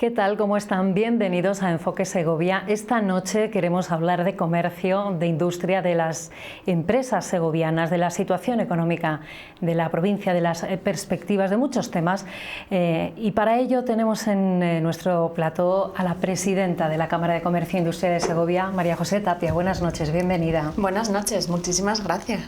¿Qué tal? ¿Cómo están? Bienvenidos a Enfoque Segovia. Esta noche queremos hablar de comercio, de industria, de las empresas segovianas, de la situación económica de la provincia, de las perspectivas, de muchos temas. Y para ello tenemos en nuestro plató a la presidenta de la Cámara de Comercio e Industria de Segovia, María José Tapia. Buenas noches, bienvenida. Buenas noches, muchísimas gracias.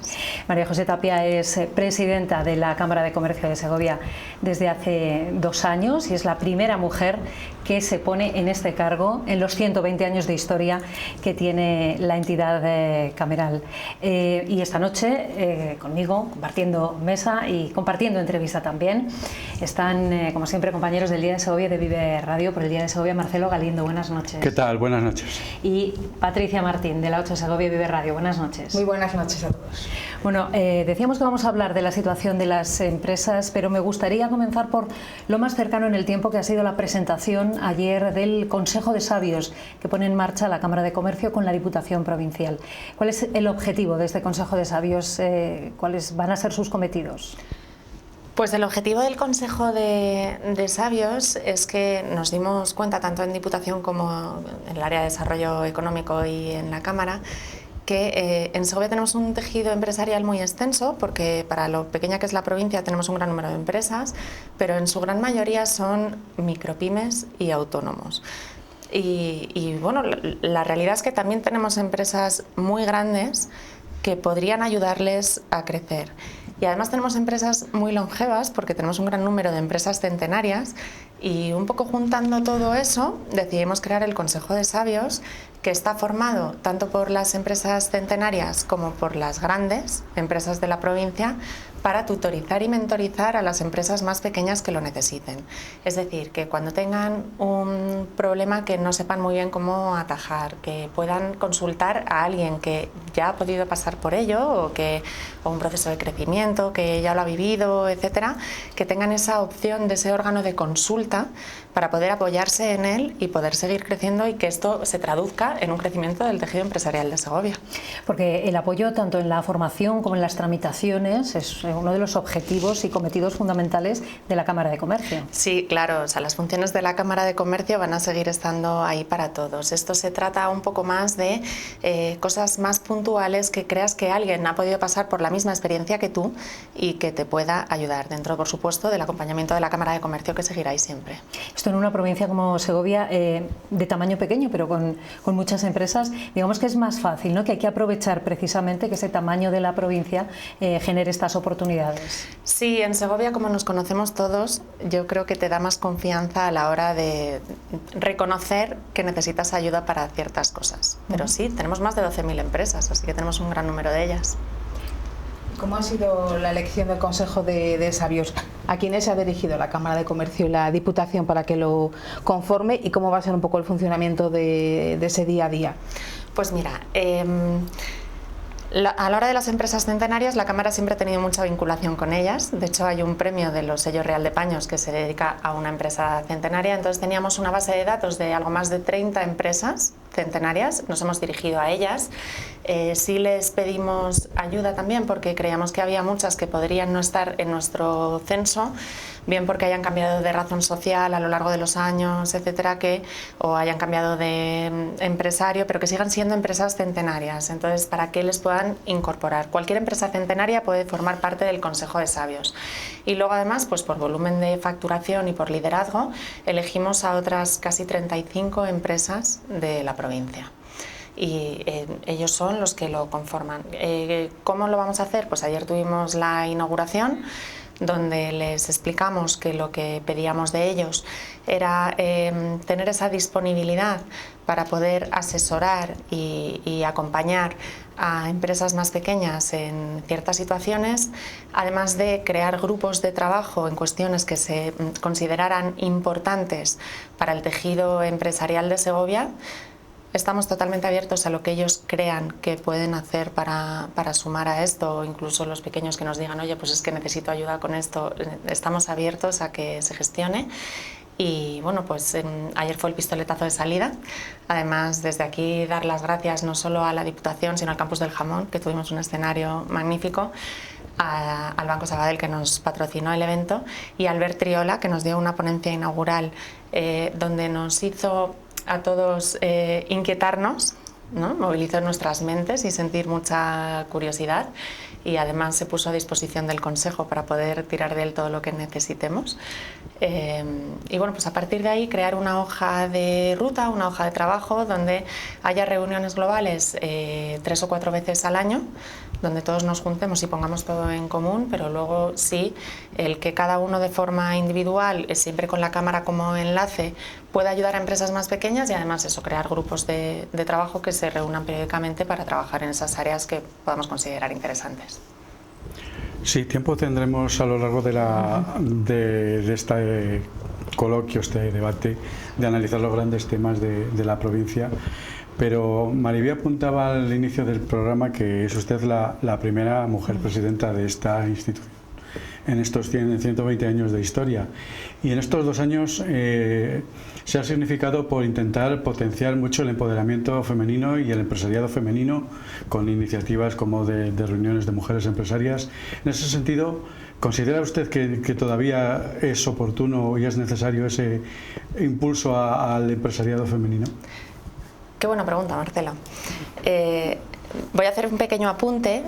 María José Tapia es presidenta de la Cámara de Comercio de Segovia desde hace 2 años y es la primera mujer que se pone en este cargo en los 120 años de historia que tiene la entidad cameral. Y esta noche conmigo, compartiendo mesa y compartiendo entrevista también, están como siempre compañeros del Día de Segovia de Vive Radio, por el Día de Segovia, Marcelo Galindo, buenas noches. ¿Qué tal? Buenas noches. Y Patricia Martín, de la 8 Segovia Vive Radio, buenas noches. Muy buenas noches a todos. Bueno, decíamos que vamos a hablar de la situación de las empresas, pero me gustaría comenzar por lo más cercano en el tiempo, que ha sido la presentación ayer del Consejo de Sabios que pone en marcha la Cámara de Comercio con la Diputación Provincial. ¿Cuál es el objetivo de este Consejo de Sabios? ¿Cuáles van a ser sus cometidos? Pues el objetivo del Consejo de Sabios es que nos dimos cuenta, tanto en Diputación como en el área de desarrollo económico y en la Cámara, que en Segovia tenemos un tejido empresarial muy extenso, porque para lo pequeña que es la provincia tenemos un gran número de empresas, pero en su gran mayoría son micropymes y autónomos. Y bueno, la realidad es que también tenemos empresas muy grandes que podrían ayudarles a crecer. Y además tenemos empresas muy longevas, porque tenemos un gran número de empresas centenarias, y un poco juntando todo eso decidimos crear el Consejo de Sabios, que está formado tanto por las empresas centenarias como por las grandes empresas de la provincia, para tutorizar y mentorizar a las empresas más pequeñas que lo necesiten. Es decir, que cuando tengan un problema que no sepan muy bien cómo atajar, que puedan consultar a alguien que ya ha podido pasar por ello, o un proceso de crecimiento que ya lo ha vivido, etcétera, que tengan esa opción de ese órgano de consulta para poder apoyarse en él y poder seguir creciendo, y que esto se traduzca en un crecimiento del tejido empresarial de Segovia. Porque el apoyo tanto en la formación como en las tramitaciones es uno de los objetivos y cometidos fundamentales de la Cámara de Comercio. Sí, claro, o sea, las funciones de la Cámara de Comercio van a seguir estando ahí para todos. Esto se trata un poco más de cosas más puntuales, que creas que alguien ha podido pasar por la misma experiencia que tú y que te pueda ayudar, dentro, por supuesto, del acompañamiento de la Cámara de Comercio, que seguirá ahí siempre. Esto en una provincia como Segovia, de tamaño pequeño, pero con muchas empresas, digamos que es más fácil, ¿no? Que hay que aprovechar precisamente que ese tamaño de la provincia genere estas oportunidades. Sí, en Segovia, como nos conocemos todos, yo creo que te da más confianza a la hora de reconocer que necesitas ayuda para ciertas cosas. Pero sí, tenemos más de 12.000 empresas, así que tenemos un gran número de ellas. ¿Cómo ha sido la elección del Consejo de Sabios? ¿A quiénes se ha dirigido la Cámara de Comercio y la Diputación para que lo conforme? ¿Y cómo va a ser un poco el funcionamiento de ese día a día? Pues mira, a la hora de las empresas centenarias, la Cámara siempre ha tenido mucha vinculación con ellas. De hecho, hay un premio de los sellos Real de Paños que se dedica a una empresa centenaria. Entonces teníamos una base de datos de algo más de 30 empresas centenarias, nos hemos dirigido a ellas. Sí les pedimos ayuda también, porque creíamos que había muchas que podrían no estar en nuestro censo, bien porque hayan cambiado de razón social a lo largo de los años, etcétera, o hayan cambiado de empresario, pero que sigan siendo empresas centenarias. Entonces, para que les puedan incorporar. Cualquier empresa centenaria puede formar parte del Consejo de Sabios. Y luego, además, pues por volumen de facturación y por liderazgo, elegimos a otras casi 35 empresas de la provincia. Y ellos son los que lo conforman. ¿Cómo lo vamos a hacer? Pues ayer tuvimos la inauguración, donde les explicamos que lo que pedíamos de ellos era tener esa disponibilidad para poder asesorar y acompañar a empresas más pequeñas en ciertas situaciones, además de crear grupos de trabajo en cuestiones que se consideraran importantes para el tejido empresarial de Segovia. Estamos totalmente abiertos a lo que ellos crean que pueden hacer para sumar a esto, o incluso los pequeños que nos digan, oye, pues es que necesito ayuda con esto. Estamos abiertos a que se gestione. Y bueno, pues ayer fue el pistoletazo de salida. Además, desde aquí dar las gracias no solo a la Diputación, sino al Campus del Jamón, que tuvimos un escenario magnífico, al Banco Sabadell, que nos patrocinó el evento, y a Albert Triola, que nos dio una ponencia inaugural donde nos hizo a todos inquietarnos, ¿no? Movilizó nuestras mentes y sentir mucha curiosidad, y además se puso a disposición del Consejo para poder tirar de él todo lo que necesitemos. Y bueno, pues a partir de ahí crear una hoja de ruta, una hoja de trabajo donde haya reuniones globales 3 o 4 veces al año, donde todos nos juntemos y pongamos todo en común, pero luego sí, el que cada uno de forma individual, siempre con la Cámara como enlace, pueda ayudar a empresas más pequeñas, y además eso, crear grupos de trabajo que se reúnan periódicamente para trabajar en esas áreas que podamos considerar interesantes. Sí, tiempo tendremos a lo largo de este coloquio, este debate, de analizar los grandes temas de la provincia. Pero Mariví apuntaba al inicio del programa que es usted la primera mujer presidenta de esta institución en estos 120 años de historia. Y en estos 2 años se ha significado por intentar potenciar mucho el empoderamiento femenino y el empresariado femenino, con iniciativas como de reuniones de mujeres empresarias. En ese sentido, ¿considera usted que todavía es oportuno y es necesario ese impulso al empresariado femenino? Qué buena pregunta, Marcela. Voy a hacer un pequeño apunte.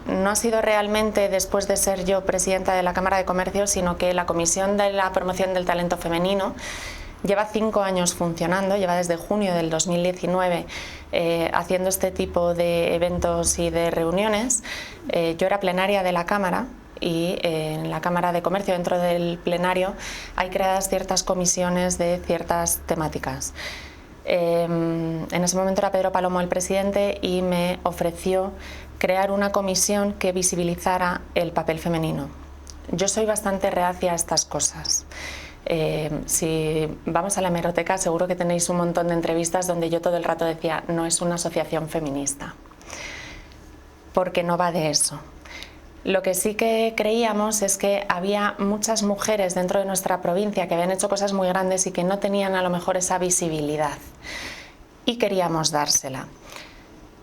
No ha sido realmente después de ser yo presidenta de la Cámara de Comercio, sino que la Comisión de la Promoción del Talento Femenino lleva 5 años funcionando, lleva desde junio del 2019 haciendo este tipo de eventos y de reuniones. Yo era plenaria de la Cámara, y en la Cámara de Comercio, dentro del plenario, hay creadas ciertas comisiones de ciertas temáticas. En ese momento era Pedro Palomo el presidente, y me ofreció crear una comisión que visibilizara el papel femenino. Yo soy bastante reacia a estas cosas. Si vamos a la hemeroteca, seguro que tenéis un montón de entrevistas donde yo todo el rato decía: no es una asociación feminista, porque no va de eso. Lo que sí que creíamos es que había muchas mujeres dentro de nuestra provincia que habían hecho cosas muy grandes y que no tenían a lo mejor esa visibilidad, y queríamos dársela.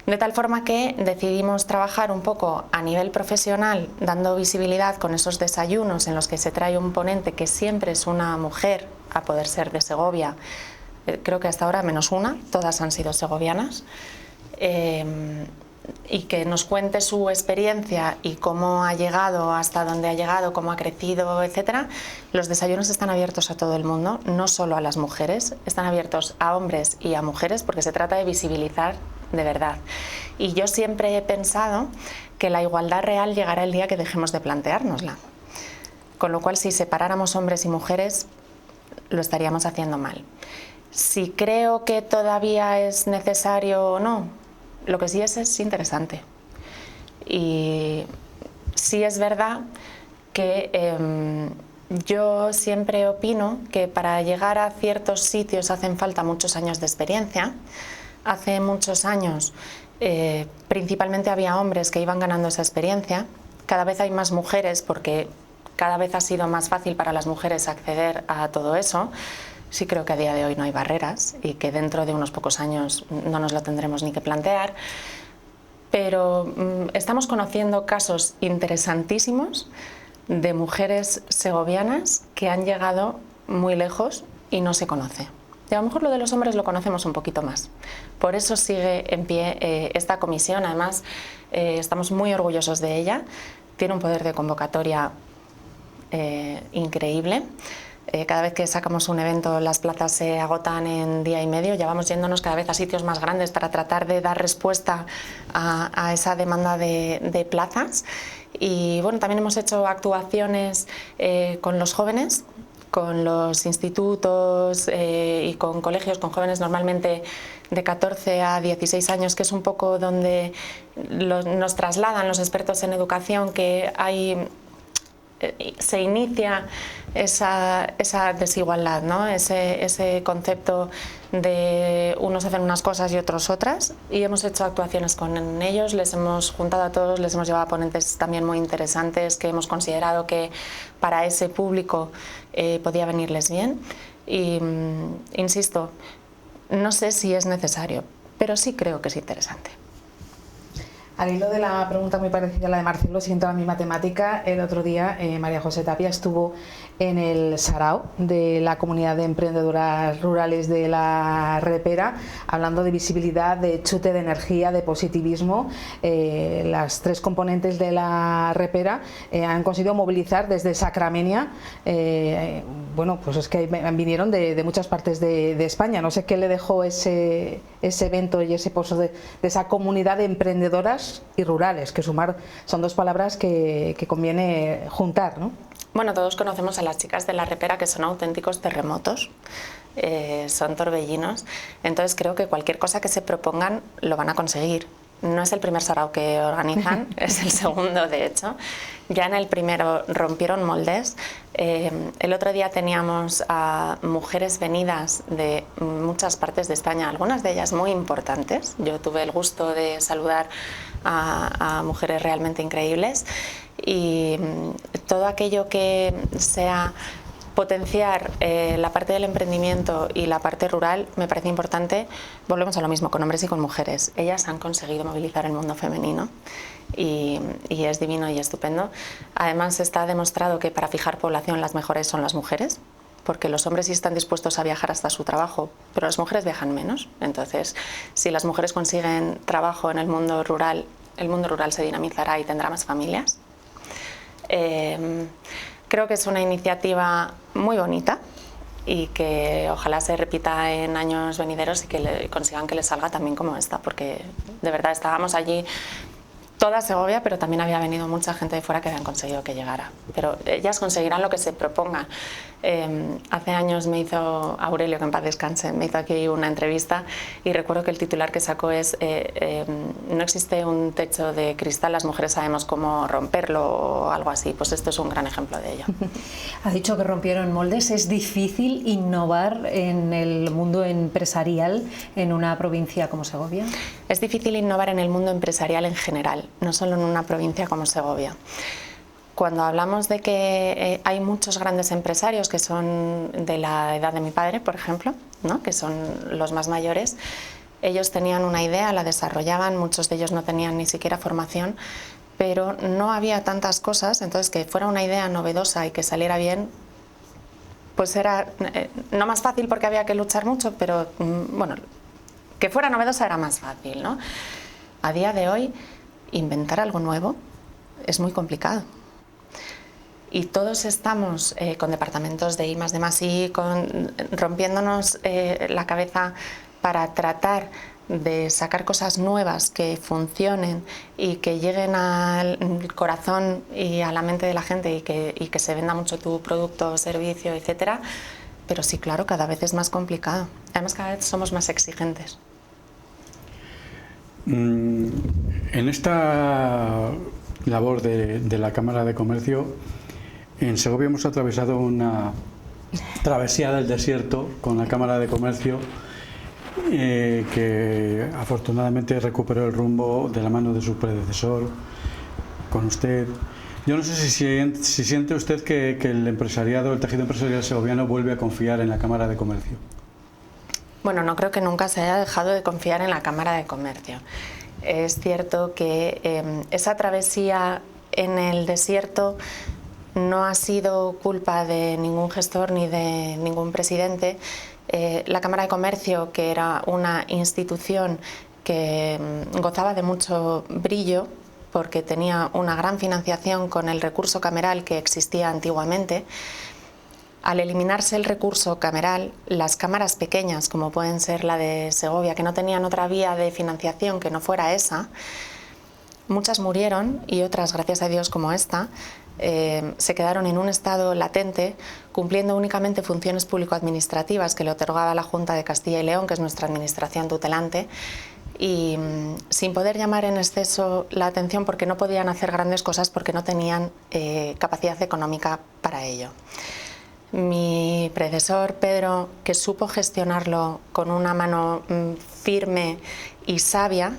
De tal forma que decidimos trabajar un poco a nivel profesional, dando visibilidad con esos desayunos en los que se trae un ponente que siempre es una mujer, a poder ser de Segovia. Creo que hasta ahora menos una, todas han sido segovianas. Y que nos cuente su experiencia y cómo ha llegado hasta donde ha llegado, cómo ha crecido, etcétera. Los desayunos están abiertos a todo el mundo, no solo a las mujeres, están abiertos a hombres y a mujeres, porque se trata de visibilizar de verdad. Y yo siempre he pensado que la igualdad real llegará el día que dejemos de planteárnosla. Con lo cual, si separáramos hombres y mujeres, lo estaríamos haciendo mal. Si creo que todavía es necesario o no, lo que sí es interesante. Y sí es verdad que yo siempre opino que para llegar a ciertos sitios hacen falta muchos años de experiencia. Hace muchos años principalmente había hombres que iban ganando esa experiencia. Cada vez hay más mujeres, porque cada vez ha sido más fácil para las mujeres acceder a todo eso. Sí creo que a día de hoy no hay barreras, y que dentro de unos pocos años no nos lo tendremos ni que plantear. Pero estamos conociendo casos interesantísimos de mujeres segovianas que han llegado muy lejos y no se conoce. Y a lo mejor lo de los hombres lo conocemos un poquito más. Por eso sigue en pie esta comisión. Además, estamos muy orgullosos de ella. Tiene un poder de convocatoria increíble. Cada vez que sacamos un evento, las plazas se agotan en día y medio. Ya vamos yéndonos cada vez a sitios más grandes para tratar de dar respuesta a esa demanda de plazas. Y bueno, también hemos hecho actuaciones con los jóvenes, con los institutos y con colegios, con jóvenes normalmente de 14 a 16 años, que es un poco donde nos trasladan los expertos en educación que se inicia esa desigualdad, ¿no? Ese concepto de unos hacen unas cosas y otros otras, y hemos hecho actuaciones con ellos, les hemos juntado a todos, les hemos llevado a ponentes también muy interesantes que hemos considerado que para ese público podía venirles bien. Y insisto, no sé si es necesario, pero sí creo que es interesante. Al hilo de la pregunta muy parecida a la de Marcelo, siguiendo la misma temática, el otro día María José Tapia estuvo en el Sarao de la Comunidad de Emprendedoras Rurales de la Repera, hablando de visibilidad, de chute de energía, de positivismo. Las tres componentes de la Repera han conseguido movilizar desde Sacramenia, bueno, pues es que vinieron de muchas partes de España. No sé qué le dejó ese evento y ese pozo de esa comunidad de emprendedoras y rurales, que sumar son dos palabras que conviene juntar, ¿no? Bueno, todos conocemos a las chicas de la Repera, que son auténticos terremotos, son torbellinos, entonces creo que cualquier cosa que se propongan lo van a conseguir. No es el primer sarao que organizan, es el segundo de hecho. Ya en el primero rompieron moldes. El otro día teníamos a mujeres venidas de muchas partes de España, algunas de ellas muy importantes. Yo tuve el gusto de saludar a mujeres realmente increíbles, y todo aquello que sea potenciar la parte del emprendimiento y la parte rural me parece importante. Volvemos a lo mismo con hombres y con mujeres. Ellas han conseguido movilizar el mundo femenino y es divino y estupendo. Además está demostrado que para fijar población las mejores son las mujeres, porque los hombres sí están dispuestos a viajar hasta su trabajo, pero las mujeres viajan menos. Entonces, si las mujeres consiguen trabajo en el mundo rural se dinamizará y tendrá más familias. Creo que es una iniciativa muy bonita y que ojalá se repita en años venideros y que consigan que les salga también como esta, porque de verdad estábamos allí toda Segovia, pero también había venido mucha gente de fuera que habían conseguido que llegara. Pero ellas conseguirán lo que se propongan. Hace años me hizo Aurelio, que en paz descanse, me hizo aquí una entrevista y recuerdo que el titular que sacó es no existe un techo de cristal, las mujeres sabemos cómo romperlo o algo así. Pues esto es un gran ejemplo de ello. Ha dicho que rompieron moldes. ¿Es difícil innovar en el mundo empresarial en una provincia como Segovia? Es difícil innovar en el mundo empresarial en general, no solo en una provincia como Segovia. Cuando hablamos de que hay muchos grandes empresarios que son de la edad de mi padre, por ejemplo, ¿no?, que son los más mayores, ellos tenían una idea, la desarrollaban, muchos de ellos no tenían ni siquiera formación, pero no había tantas cosas, entonces que fuera una idea novedosa y que saliera bien, pues era no más fácil porque había que luchar mucho, pero bueno, que fuera novedosa era más fácil, ¿no? A día de hoy, inventar algo nuevo es muy complicado. Y todos estamos con departamentos de I+D+I, rompiéndonos la cabeza para tratar de sacar cosas nuevas que funcionen y que lleguen al corazón y a la mente de la gente y que se venda mucho tu producto o servicio, etcétera. Pero sí, claro, cada vez es más complicado. Además, cada vez somos más exigentes. En esta labor de la Cámara de Comercio, en Segovia hemos atravesado una travesía del desierto con la Cámara de Comercio, que afortunadamente recuperó el rumbo de la mano de su predecesor, con usted. Yo no sé si siente usted que el empresariado, el tejido empresarial segoviano vuelve a confiar en la Cámara de Comercio. Bueno, no creo que nunca se haya dejado de confiar en la Cámara de Comercio. Es cierto que esa travesía en el desierto no ha sido culpa de ningún gestor ni de ningún presidente. La Cámara de Comercio, que era una institución que gozaba de mucho brillo porque tenía una gran financiación con el recurso cameral que existía antiguamente, al eliminarse el recurso cameral, las cámaras pequeñas, como pueden ser la de Segovia, que no tenían otra vía de financiación que no fuera esa, muchas murieron y otras, gracias a Dios, como esta, se quedaron en un estado latente, cumpliendo únicamente funciones público-administrativas que le otorgaba la Junta de Castilla y León, que es nuestra administración tutelante, y sin poder llamar en exceso la atención porque no podían hacer grandes cosas porque no tenían capacidad económica para ello. Mi predecesor, Pedro, que supo gestionarlo con una mano firme y sabia,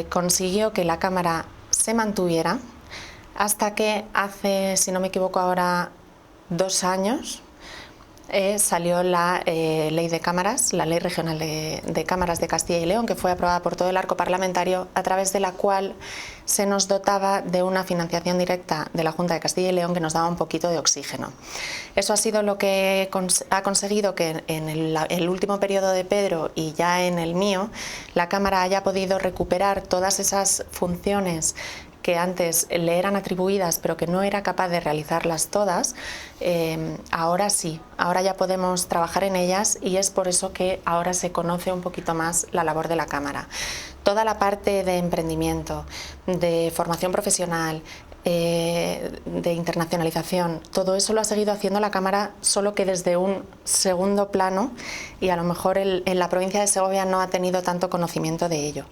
consiguió que la Cámara se mantuviera hasta que hace, si no me equivoco ahora, 2 años, salió la ley de cámaras, la ley regional de cámaras de Castilla y León, que fue aprobada por todo el arco parlamentario, a través de la cual se nos dotaba de una financiación directa de la Junta de Castilla y León que nos daba un poquito de oxígeno. Eso ha sido lo que ha conseguido que en el último periodo de Pedro y ya en el mío, la Cámara haya podido recuperar todas esas funciones que antes le eran atribuidas pero que no era capaz de realizarlas todas. Ahora sí, ahora ya podemos trabajar en ellas y es por eso que ahora se conoce un poquito más la labor de la Cámara. Toda la parte de emprendimiento, de formación profesional, de internacionalización, todo eso lo ha seguido haciendo la Cámara, solo que desde un segundo plano, y a lo mejor en la provincia de Segovia no ha tenido tanto conocimiento de ello,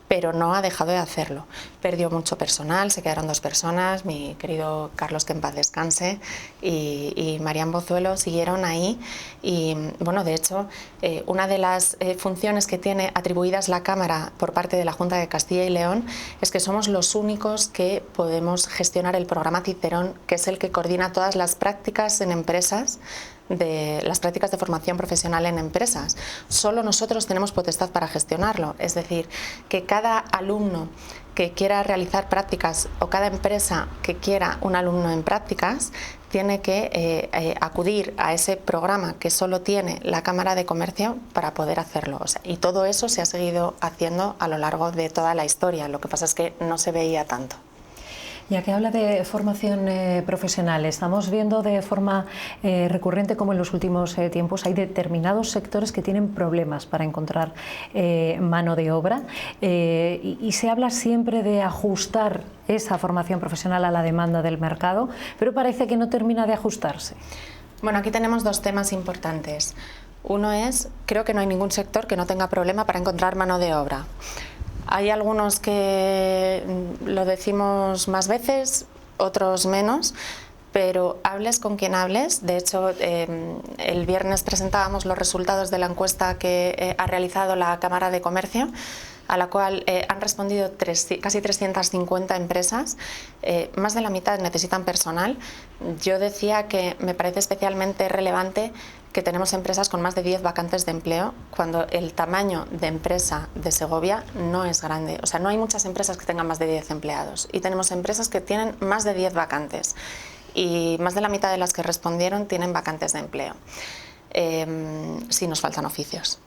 pero no ha dejado de hacerlo. Perdió mucho personal, se quedaron 2 personas, mi querido Carlos, que en paz descanse, y Marián Bozuelo siguieron ahí. Y bueno, de hecho, una de las funciones que tiene atribuidas la Cámara por parte de la Junta de Castilla y León es que somos los únicos que podemos gestionar el programa Cicerón, que es el que coordina todas las prácticas en empresas, las prácticas de formación profesional en empresas. Solo nosotros tenemos potestad para gestionarlo, es decir, que cada alumno que quiera realizar prácticas o cada empresa que quiera un alumno en prácticas tiene que acudir a ese programa que solo tiene la Cámara de Comercio para poder hacerlo. O sea, y todo eso se ha seguido haciendo a lo largo de toda la historia, lo que pasa es que no se veía tanto. Ya que habla de formación profesional, estamos viendo de forma recurrente como en los últimos tiempos hay determinados sectores que tienen problemas para encontrar mano de obra y se habla siempre de ajustar esa formación profesional a la demanda del mercado, pero parece que no termina de ajustarse. Bueno, aquí tenemos 2 temas importantes. Uno es, creo que no hay ningún sector que no tenga problema para encontrar mano de obra. Hay algunos que lo decimos más veces, otros menos, pero hables con quien hables. De hecho, el viernes presentábamos los resultados de la encuesta que ha realizado la Cámara de Comercio, a la cual han respondido casi 350 empresas, más de la mitad necesitan personal. Yo decía que me parece especialmente relevante que tenemos empresas con más de 10 vacantes de empleo, cuando el tamaño de empresa de Segovia no es grande. O sea, no hay muchas empresas que tengan más de 10 empleados y tenemos empresas que tienen más de 10 vacantes y más de la mitad de las que respondieron tienen vacantes de empleo. Sí, nos faltan oficios.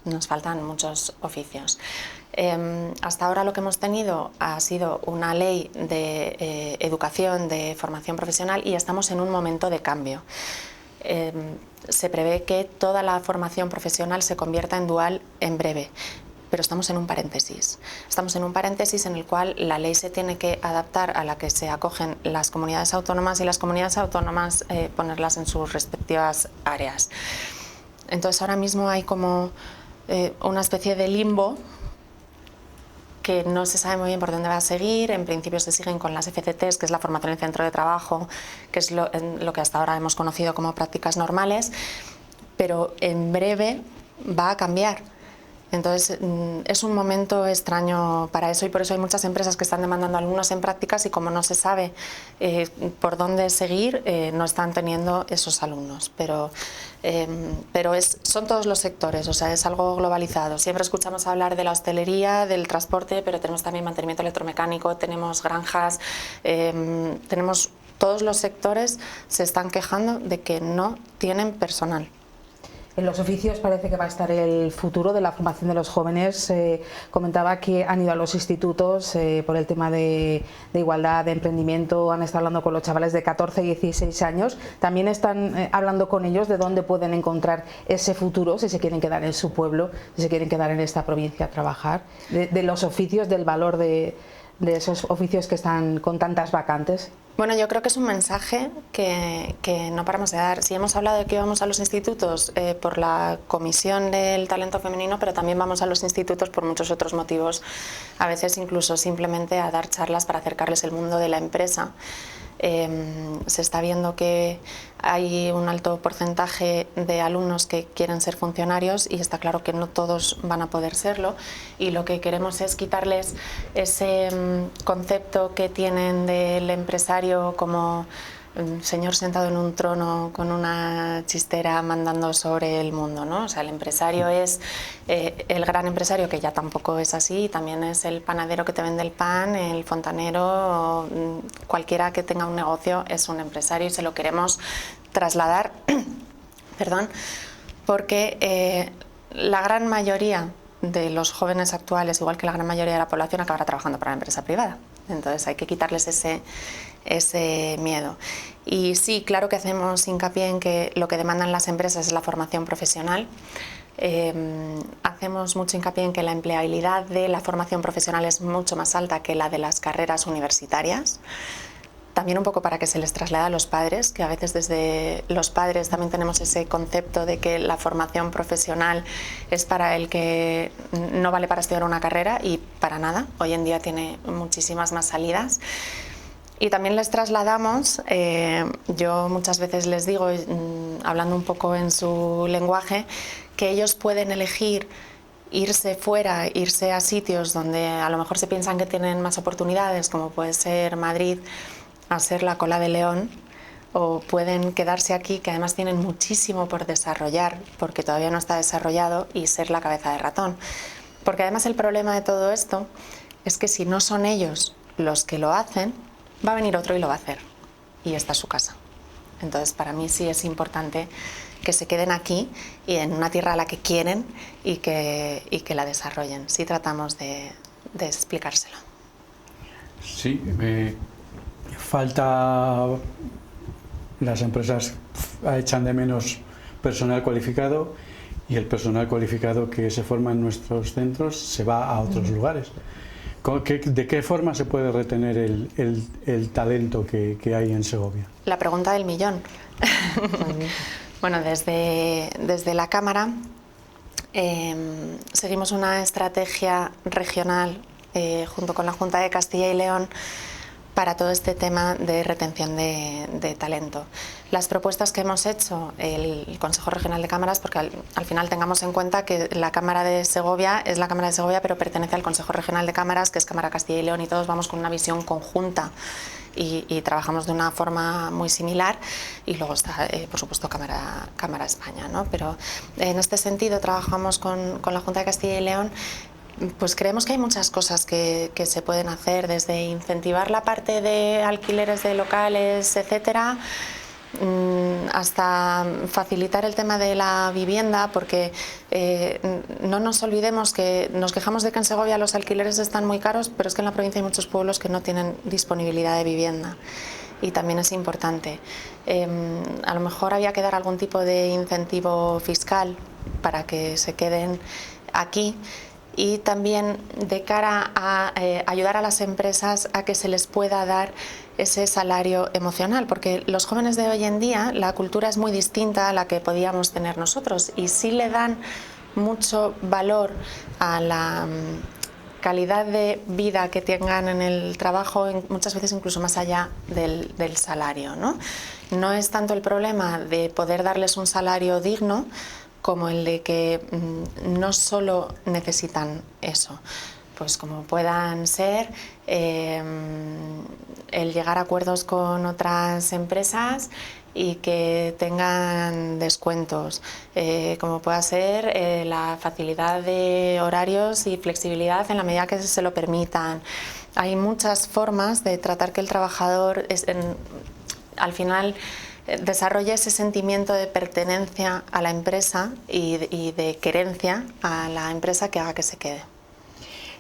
Nos faltan muchos oficios. Hasta ahora lo que hemos tenido ha sido una ley de educación, de formación profesional y estamos en un momento de cambio. Se prevé que toda la formación profesional se convierta en dual en breve, pero estamos en un paréntesis. Estamos en un paréntesis en el cual la ley se tiene que adaptar a la que se acogen las comunidades autónomas y las comunidades autónomas ponerlas en sus respectivas áreas. Entonces ahora mismo hay como una especie de limbo que no se sabe muy bien por dónde va a seguir. En principio se siguen con las FCTs, que es la formación en el centro de trabajo, que es lo que hasta ahora hemos conocido como prácticas normales, pero en breve va a cambiar. Entonces es un momento extraño para eso y por eso hay muchas empresas que están demandando alumnos en prácticas y como no se sabe por dónde seguir, no están teniendo esos alumnos. Pero son todos los sectores, o sea, es algo globalizado. Siempre escuchamos hablar de la hostelería, del transporte, pero tenemos también mantenimiento electromecánico, tenemos granjas, tenemos todos los sectores se están quejando de que no tienen personal. En los oficios parece que va a estar el futuro de la formación de los jóvenes. Comentaba que han ido a los institutos por el tema de igualdad, de emprendimiento, han estado hablando con los chavales de 14 y 16 años. También están hablando con ellos de dónde pueden encontrar ese futuro, si se quieren quedar en su pueblo, si se quieren quedar en esta provincia a trabajar, de los oficios, del valor de esos oficios que están con tantas vacantes. Bueno, yo creo que es un mensaje que no paramos de dar. Sí, hemos hablado de que vamos a los institutos por la Comisión del Talento Femenino, pero también vamos a los institutos por muchos otros motivos, a veces incluso simplemente a dar charlas para acercarles el mundo de la empresa. Se está viendo que hay un alto porcentaje de alumnos que quieren ser funcionarios y está claro que no todos van a poder serlo y lo que queremos es quitarles ese concepto que tienen del empresario como un señor sentado en un trono con una chistera mandando sobre el mundo, ¿no? O sea, el empresario es el gran empresario, que ya tampoco es así, también es el panadero que te vende el pan, el fontanero, cualquiera que tenga un negocio es un empresario, y se lo queremos trasladar, perdón, porque la gran mayoría de los jóvenes actuales, igual que la gran mayoría de la población, acabará trabajando para la empresa privada. Entonces hay que quitarles ese miedo. Y sí, claro que hacemos hincapié en que lo que demandan las empresas es la formación profesional. Hacemos mucho hincapié en que la empleabilidad de la formación profesional es mucho más alta que la de las carreras universitarias. También un poco para que se les traslade a los padres, que a veces desde los padres también tenemos ese concepto de que la formación profesional es para el que no vale para estudiar una carrera, y para nada. Hoy en día tiene muchísimas más salidas. Y también les trasladamos, yo muchas veces les digo, hablando un poco en su lenguaje, que ellos pueden elegir irse fuera, irse a sitios donde a lo mejor se piensan que tienen más oportunidades, como puede ser Madrid, a ser la cola de león, o pueden quedarse aquí, que además tienen muchísimo por desarrollar, porque todavía no está desarrollado, y ser la cabeza de ratón. Porque además el problema de todo esto es que si no son ellos los que lo hacen, va a venir otro y lo va a hacer, y esta es su casa. Entonces, para mí sí es importante que se queden aquí y en una tierra a la que quieren, y que la desarrollen. Sí tratamos de explicárselo. Sí, falta, las empresas echan de menos personal cualificado, y el personal cualificado que se forma en nuestros centros se va a otros lugares. ¿De qué forma se puede retener el talento que hay en Segovia? La pregunta del millón. Bueno, desde la Cámara seguimos una estrategia regional junto con la Junta de Castilla y León para todo este tema de retención de talento. Las propuestas que hemos hecho, el Consejo Regional de Cámaras, porque al final tengamos en cuenta que la Cámara de Segovia es la Cámara de Segovia, pero pertenece al Consejo Regional de Cámaras, que es Cámara Castilla y León, y todos vamos con una visión conjunta y trabajamos de una forma muy similar. Y luego está, por supuesto, Cámara España, ¿no? Pero en este sentido trabajamos con la Junta de Castilla y León. Pues creemos que hay muchas cosas que se pueden hacer, desde incentivar la parte de alquileres de locales, etcétera, hasta facilitar el tema de la vivienda, porque no nos olvidemos que nos quejamos de que en Segovia los alquileres están muy caros, pero es que en la provincia hay muchos pueblos que no tienen disponibilidad de vivienda, y también es importante. A lo mejor había que dar algún tipo de incentivo fiscal para que se queden aquí, y también de cara a ayudar a las empresas a que se les pueda dar ese salario emocional, porque los jóvenes de hoy en día, la cultura es muy distinta a la que podíamos tener nosotros, y sí le dan mucho valor a la calidad de vida que tengan en el trabajo, muchas veces incluso más allá del salario, ¿no? No es tanto el problema de poder darles un salario digno, como el de que no solo necesitan eso, pues como puedan ser el llegar a acuerdos con otras empresas y que tengan descuentos, como pueda ser la facilidad de horarios y flexibilidad en la medida que se lo permitan. Hay muchas formas de tratar que el trabajador al final desarrolla ese sentimiento de pertenencia a la empresa y de querencia a la empresa, que haga que se quede.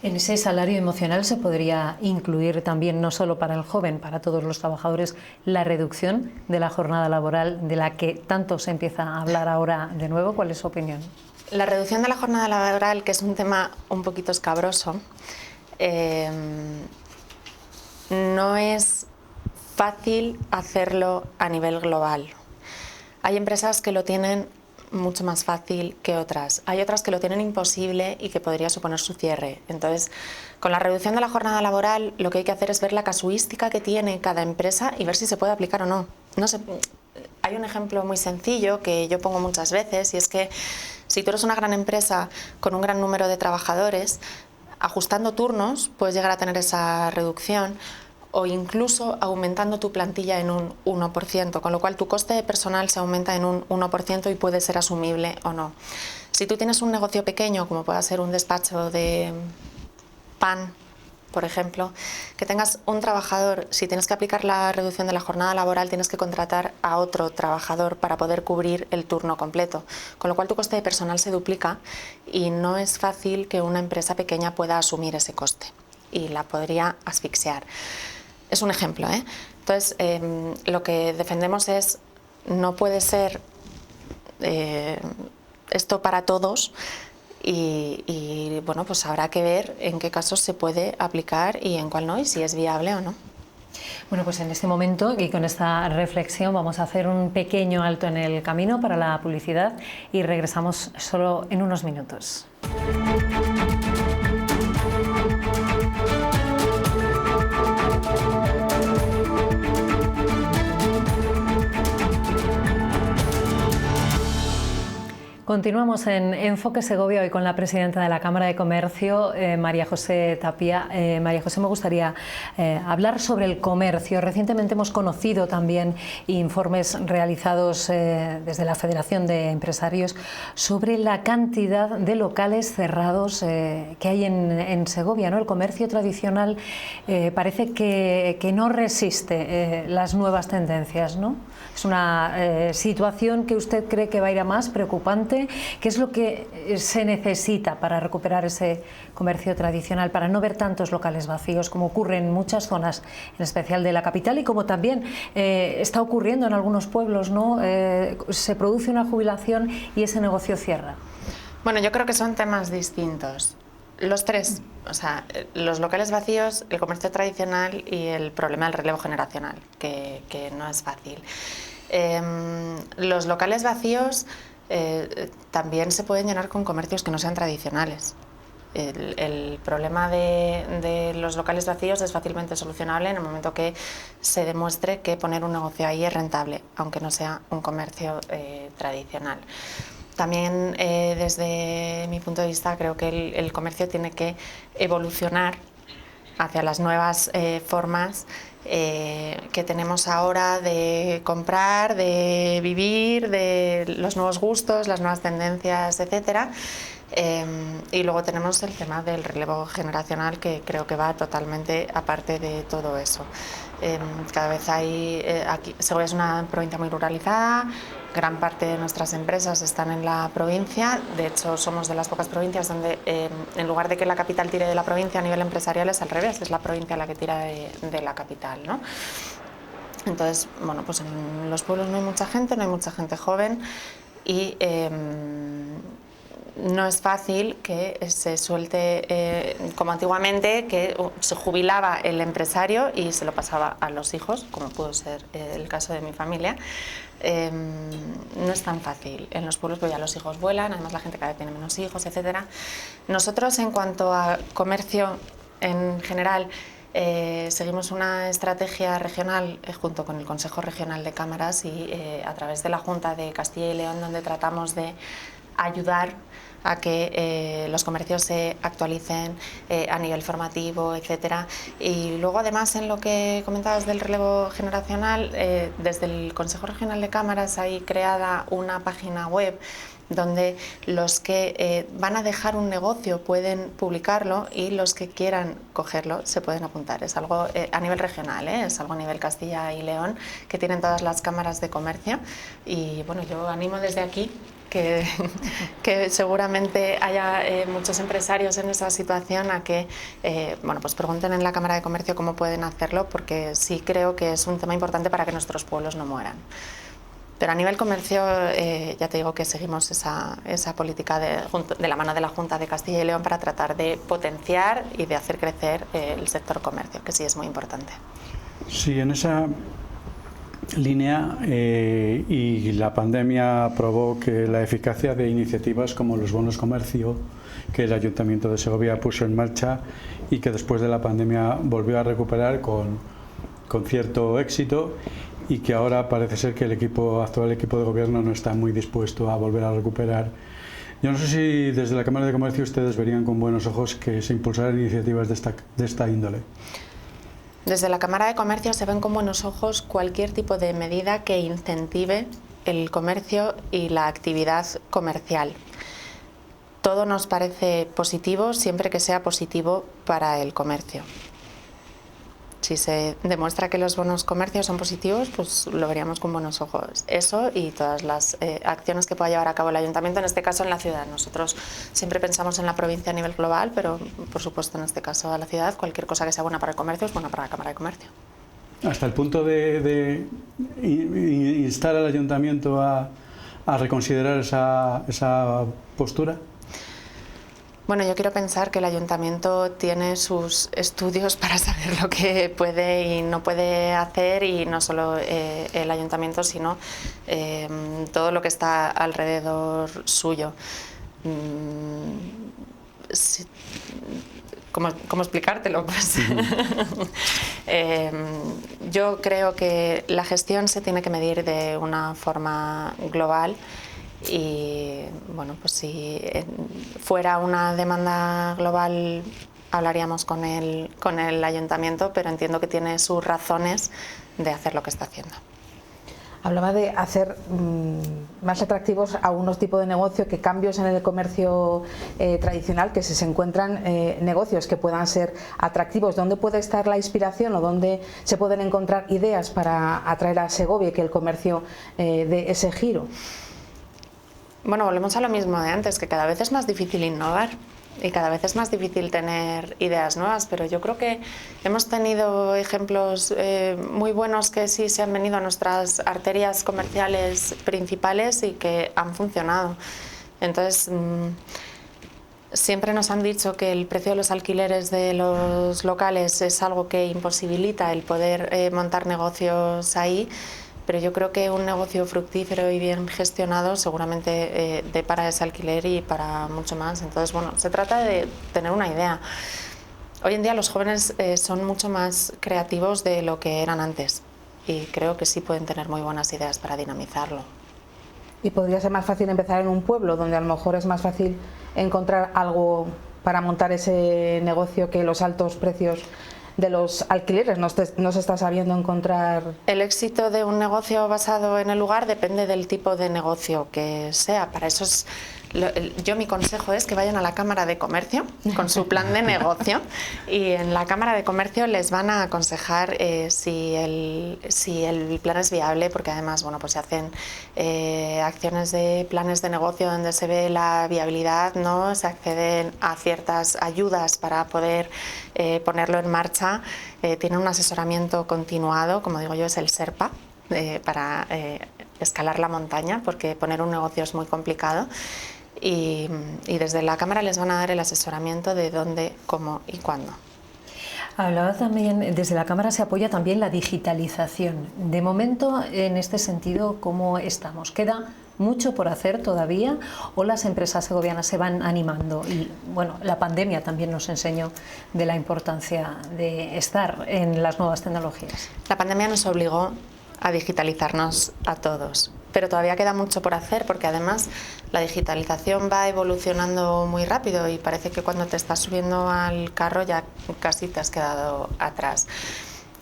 En ese salario emocional se podría incluir también, no solo para el joven, para todos los trabajadores, la reducción de la jornada laboral, de la que tanto se empieza a hablar ahora de nuevo. ¿Cuál es su opinión? La reducción de la jornada laboral, que es un tema un poquito escabroso, no es fácil hacerlo a nivel global. Hay empresas que lo tienen mucho más fácil que otras. Hay otras que lo tienen imposible y que podría suponer su cierre. Entonces, con la reducción de la jornada laboral, lo que hay que hacer es ver la casuística que tiene cada empresa y ver si se puede aplicar o no. Hay un ejemplo muy sencillo que yo pongo muchas veces, y es que si tú eres una gran empresa con un gran número de trabajadores, ajustando turnos puedes llegar a tener esa reducción. o incluso aumentando tu plantilla en un 1%, con lo cual tu coste de personal se aumenta en un 1% y puede ser asumible o no. Si tú tienes un negocio pequeño, como pueda ser un despacho de pan, por ejemplo, que tengas un trabajador, si tienes que aplicar la reducción de la jornada laboral, tienes que contratar a otro trabajador para poder cubrir el turno completo, con lo cual tu coste de personal se duplica y no es fácil que una empresa pequeña pueda asumir ese coste y la podría asfixiar. Es un ejemplo, ¿eh? Entonces, lo que defendemos es, no puede ser esto para todos. Y bueno, pues habrá que ver en qué casos se puede aplicar y en cuál no, y si es viable o no. Bueno, pues en este momento y con esta reflexión vamos a hacer un pequeño alto en el camino para la publicidad y regresamos solo en unos minutos. Continuamos en Enfoque Segovia hoy con la presidenta de la Cámara de Comercio, María José Tapia. María José, me gustaría hablar sobre el comercio. Recientemente hemos conocido también informes realizados desde la Federación de Empresarios sobre la cantidad de locales cerrados que hay en Segovia, ¿no? El comercio tradicional parece que no resiste las nuevas tendencias, ¿no? Es una situación que usted cree que va a ir a más, preocupante. ¿Qué es lo que se necesita para recuperar ese comercio tradicional, para no ver tantos locales vacíos como ocurre en muchas zonas, en especial de la capital y como también está ocurriendo en algunos pueblos, ¿no? Se produce una jubilación y ese negocio cierra? Bueno, yo creo que son temas distintos. Los tres, o sea, los locales vacíos, el comercio tradicional y el problema del relevo generacional, que no es fácil. Los locales vacíos también se pueden llenar con comercios que no sean tradicionales. El problema de los locales vacíos es fácilmente solucionable en el momento que se demuestre que poner un negocio ahí es rentable, aunque no sea un comercio tradicional. También desde mi punto de vista creo que el comercio tiene que evolucionar hacia las nuevas formas que tenemos ahora de comprar, de vivir, de los nuevos gustos, las nuevas tendencias, etcétera. Y luego tenemos el tema del relevo generacional, que creo que va totalmente aparte de todo eso. Cada vez hay, aquí Segovia es una provincia muy ruralizada, gran parte de nuestras empresas están en la provincia, de hecho somos de las pocas provincias donde en lugar de que la capital tire de la provincia a nivel empresarial es al revés, es la provincia la que tira de la capital, ¿no? Entonces, bueno, pues en los pueblos no hay mucha gente joven y no es fácil que se suelte como antiguamente, que se jubilaba el empresario y se lo pasaba a los hijos, como pudo ser el caso de mi familia. No es tan fácil. En los pueblos pues ya los hijos vuelan, además la gente cada vez tiene menos hijos, etcétera. Nosotros, en cuanto a comercio en general, seguimos una estrategia regional junto con el Consejo Regional de Cámaras y a través de la Junta de Castilla y León, donde tratamos de ayudar a que los comercios se actualicen a nivel formativo, etcétera. Y luego, además, en lo que comentabas del relevo generacional, desde el Consejo Regional de Cámaras hay creada una página web donde los que van a dejar un negocio pueden publicarlo y los que quieran cogerlo se pueden apuntar. Es algo a nivel regional, es algo a nivel Castilla y León, que tienen todas las cámaras de comercio. Y bueno, yo animo desde aquí que seguramente haya muchos empresarios en esa situación a que bueno, pues pregunten en la Cámara de Comercio cómo pueden hacerlo, porque sí creo que es un tema importante para que nuestros pueblos no mueran. Pero a nivel comercio, ya te digo que seguimos esa política de la mano de la Junta de Castilla y León para tratar de potenciar y de hacer crecer el sector comercio, que sí es muy importante. Sí, en esa línea y la pandemia probó que la eficacia de iniciativas como los bonos comercio que el Ayuntamiento de Segovia puso en marcha y que después de la pandemia volvió a recuperar con cierto éxito, y que ahora parece ser que el actual equipo de gobierno no está muy dispuesto a volver a recuperar. Yo no sé si desde la Cámara de Comercio ustedes verían con buenos ojos que se impulsaran iniciativas de esta índole. Desde la Cámara de Comercio se ven con buenos ojos cualquier tipo de medida que incentive el comercio y la actividad comercial. Todo nos parece positivo siempre que sea positivo para el comercio. Si se demuestra que los bonos comercios son positivos, pues lo veríamos con buenos ojos. Eso y todas las acciones que pueda llevar a cabo el Ayuntamiento, en este caso en la ciudad. Nosotros siempre pensamos en la provincia a nivel global, pero por supuesto en este caso a la ciudad, cualquier cosa que sea buena para el comercio es buena para la Cámara de Comercio. Hasta el punto de instar al Ayuntamiento a reconsiderar esa postura. Bueno, yo quiero pensar que el Ayuntamiento tiene sus estudios para saber lo que puede y no puede hacer, y no solo el Ayuntamiento, sino todo lo que está alrededor suyo. ¿Cómo explicártelo? Pues, yo creo que la gestión se tiene que medir de una forma global. Y bueno, pues si fuera una demanda global hablaríamos con el Ayuntamiento, pero entiendo que tiene sus razones de hacer lo que está haciendo. Hablaba de hacer más atractivos a unos tipos de negocio, que cambios en el comercio tradicional, que si se encuentran negocios que puedan ser atractivos, ¿dónde puede estar la inspiración o dónde se pueden encontrar ideas para atraer a Segovia y que el comercio dé ese giro? Bueno, volvemos a lo mismo de antes, que cada vez es más difícil innovar y cada vez es más difícil tener ideas nuevas, pero yo creo que hemos tenido ejemplos muy buenos que sí se han venido a nuestras arterias comerciales principales y que han funcionado. Entonces, siempre nos han dicho que el precio de los alquileres de los locales es algo que imposibilita el poder montar negocios ahí. Pero yo creo que un negocio fructífero y bien gestionado seguramente dé para ese alquiler y para mucho más. Entonces, bueno, se trata de tener una idea. Hoy en día los jóvenes son mucho más creativos de lo que eran antes, y creo que sí pueden tener muy buenas ideas para dinamizarlo. ¿Y podría ser más fácil empezar en un pueblo, donde a lo mejor es más fácil encontrar algo para montar ese negocio, que los altos precios de los alquileres no se está sabiendo encontrar? El éxito de un negocio basado en el lugar depende del tipo de negocio que sea. Para eso mi consejo es que vayan a la Cámara de Comercio con su plan de negocio, y en la Cámara de Comercio les van a aconsejar si el plan es viable, porque además, bueno, pues se hacen acciones de planes de negocio donde se ve la viabilidad, ¿no? Se acceden a ciertas ayudas para poder ponerlo en marcha. Tiene un asesoramiento continuado, como digo yo, es el SERPA, para escalar la montaña, porque poner un negocio es muy complicado. Y desde la Cámara les van a dar el asesoramiento de dónde, cómo y cuándo. Hablaba también, desde la Cámara se apoya también la digitalización. De momento, en este sentido, ¿cómo estamos? ¿Queda mucho por hacer todavía, o las empresas segovianas se van animando? Y bueno, la pandemia también nos enseñó de la importancia de estar en las nuevas tecnologías. La pandemia nos obligó a digitalizarnos a todos, pero todavía queda mucho por hacer, porque además la digitalización va evolucionando muy rápido y parece que cuando te estás subiendo al carro ya casi te has quedado atrás.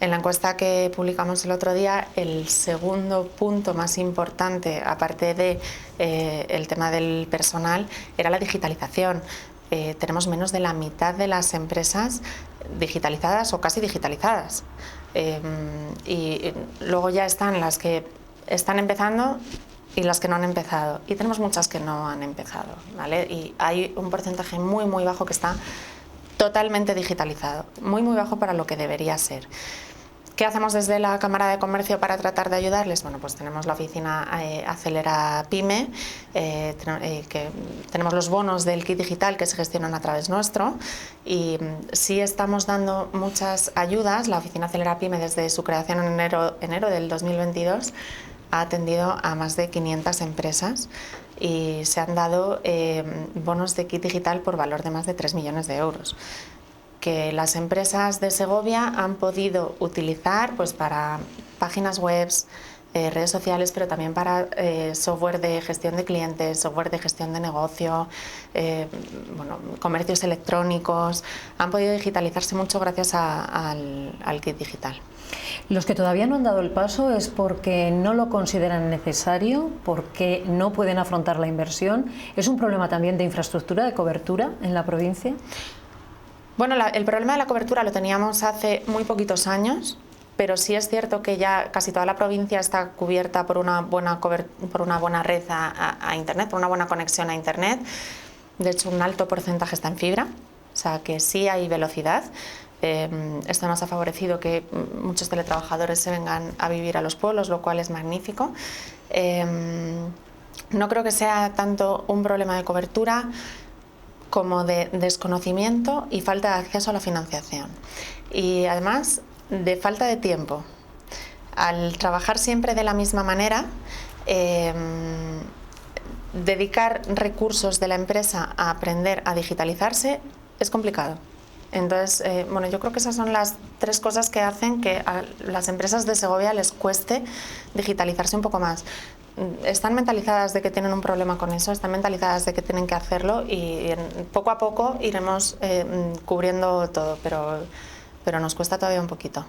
En la encuesta que publicamos el otro día, el segundo punto más importante, aparte de el tema del personal, era la digitalización. Tenemos menos de la mitad de las empresas digitalizadas o casi digitalizadas. Y luego ya están las que están empezando y las que no han empezado. Y tenemos muchas que no han empezado, ¿vale? Y hay un porcentaje muy, muy bajo que está totalmente digitalizado. Muy, muy bajo para lo que debería ser. ¿Qué hacemos desde la Cámara de Comercio para tratar de ayudarles? Bueno, pues tenemos la oficina Acelera Pyme, que tenemos los bonos del kit digital que se gestionan a través nuestro, y sí estamos dando muchas ayudas. La oficina Acelera Pyme, desde su creación en enero del 2022, ha atendido a más de 500 empresas y se han dado bonos de kit digital por valor de más de 3 millones de euros. Que las empresas de Segovia han podido utilizar, pues, para páginas web, redes sociales, pero también para software de gestión de clientes, software de gestión de negocio, bueno, comercios electrónicos. Han podido digitalizarse mucho gracias al kit digital. Los que todavía no han dado el paso es porque no lo consideran necesario, porque no pueden afrontar la inversión. ¿Es un problema también de infraestructura, de cobertura en la provincia? Bueno, el problema de la cobertura lo teníamos hace muy poquitos años, pero sí es cierto que ya casi toda la provincia está cubierta por una buena red a Internet, por una buena conexión a Internet. De hecho, un alto porcentaje está en fibra, o sea que sí hay velocidad. Esto nos ha favorecido que muchos teletrabajadores se vengan a vivir a los pueblos, lo cual es magnífico. No creo que sea tanto un problema de cobertura como de desconocimiento y falta de acceso a la financiación. Y además de falta de tiempo. Al trabajar siempre de la misma manera, dedicar recursos de la empresa a aprender a digitalizarse es complicado. Entonces, bueno, yo creo que esas son las tres cosas que hacen que a las empresas de Segovia les cueste digitalizarse un poco más. Están mentalizadas de que tienen un problema con eso, están mentalizadas de que tienen que hacerlo y poco a poco iremos cubriendo todo, pero nos cuesta todavía un poquito.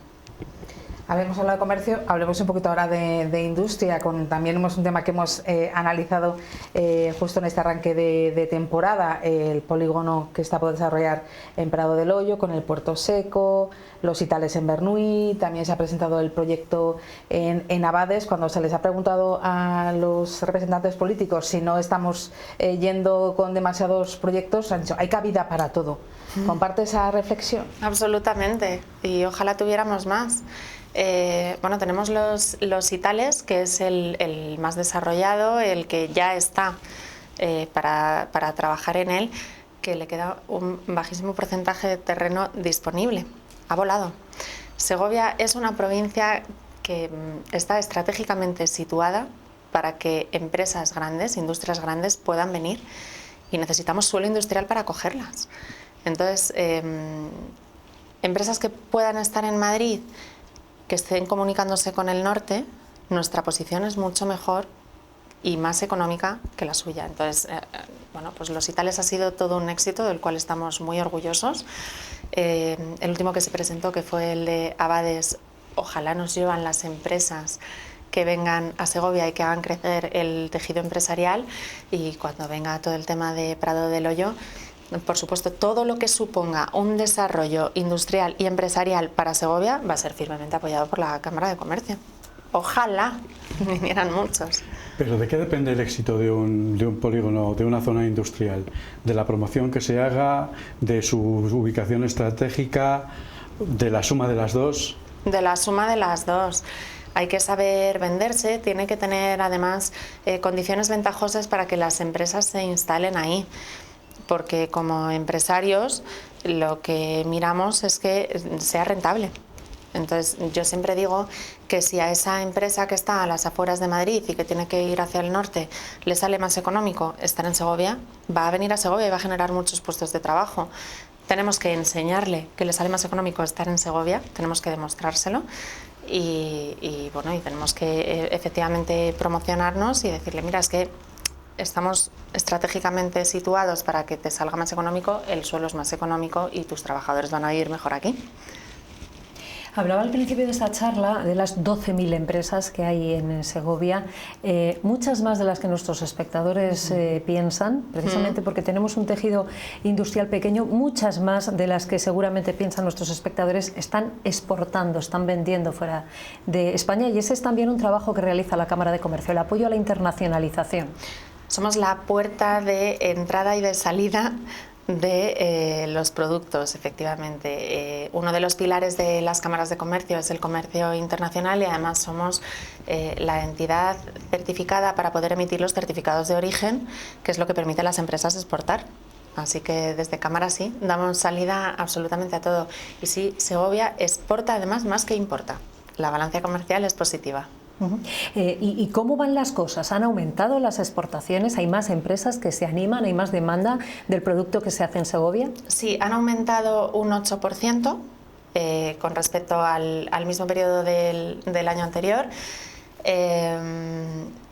Habíamos hablado de comercio, hablemos un poquito ahora de industria, también un tema que hemos analizado justo en este arranque de temporada, el polígono que está por desarrollar en Prado del Hoyo, con el Puerto Seco, los Itales en Bernuy, también se ha presentado el proyecto en Abades. Cuando se les ha preguntado a los representantes políticos si no estamos yendo con demasiados proyectos, han dicho, hay cabida para todo. ¿Comparte esa reflexión? Absolutamente, y ojalá tuviéramos más. Bueno, tenemos los Itales, que es el más desarrollado, el que ya está para trabajar en él, que le queda un bajísimo porcentaje de terreno disponible. Ha volado. Segovia es una provincia que está estratégicamente situada para que empresas grandes, industrias grandes puedan venir, y necesitamos suelo industrial para acogerlas. Entonces, empresas que puedan estar en Madrid, que estén comunicándose con el norte, nuestra posición es mucho mejor y más económica que la suya. Entonces, bueno, pues los Itales ha sido todo un éxito del cual estamos muy orgullosos. El último que se presentó, que fue el de Abades, ojalá nos llevan las empresas que vengan a Segovia y que hagan crecer el tejido empresarial, y cuando venga todo el tema de Prado del Hoyo, por supuesto, todo lo que suponga un desarrollo industrial y empresarial para Segovia va a ser firmemente apoyado por la Cámara de Comercio. Ojalá vinieran muchos. ¿Pero de qué depende el éxito de un polígono, de una zona industrial? ¿De la promoción que se haga, de su ubicación estratégica, de la suma de las dos? De la suma de las dos. Hay que saber venderse, tiene que tener además condiciones ventajosas para que las empresas se instalen ahí. Porque como empresarios lo que miramos es que sea rentable. Entonces yo siempre digo que si a esa empresa que está a las afueras de Madrid y que tiene que ir hacia el norte le sale más económico estar en Segovia, va a venir a Segovia y va a generar muchos puestos de trabajo. Tenemos que enseñarle que le sale más económico estar en Segovia, tenemos que demostrárselo y bueno, y tenemos que efectivamente promocionarnos y decirle, mira, es que estamos estratégicamente situados para que te salga más económico, el suelo es más económico y tus trabajadores van a ir mejor aquí. Hablaba al principio de esta charla de las 12.000 empresas que hay en Segovia, muchas más de las que nuestros espectadores piensan, precisamente porque tenemos un tejido industrial pequeño, muchas más de las que seguramente piensan nuestros espectadores están exportando, están vendiendo fuera de España, y ese es también un trabajo que realiza la Cámara de Comercio, el apoyo a la internacionalización. Somos la puerta de entrada y de salida de los productos, efectivamente. Uno de los pilares de las cámaras de comercio es el comercio internacional, y además somos la entidad certificada para poder emitir los certificados de origen, que es lo que permite a las empresas exportar. Así que desde Cámara sí, damos salida absolutamente a todo. Y sí, Segovia exporta además más que importa. La balanza comercial es positiva. ¿Y cómo van las cosas? ¿Han aumentado las exportaciones? ¿Hay más empresas que se animan? ¿Hay más demanda del producto que se hace en Segovia? Sí, han aumentado un 8% con respecto al mismo periodo del año anterior.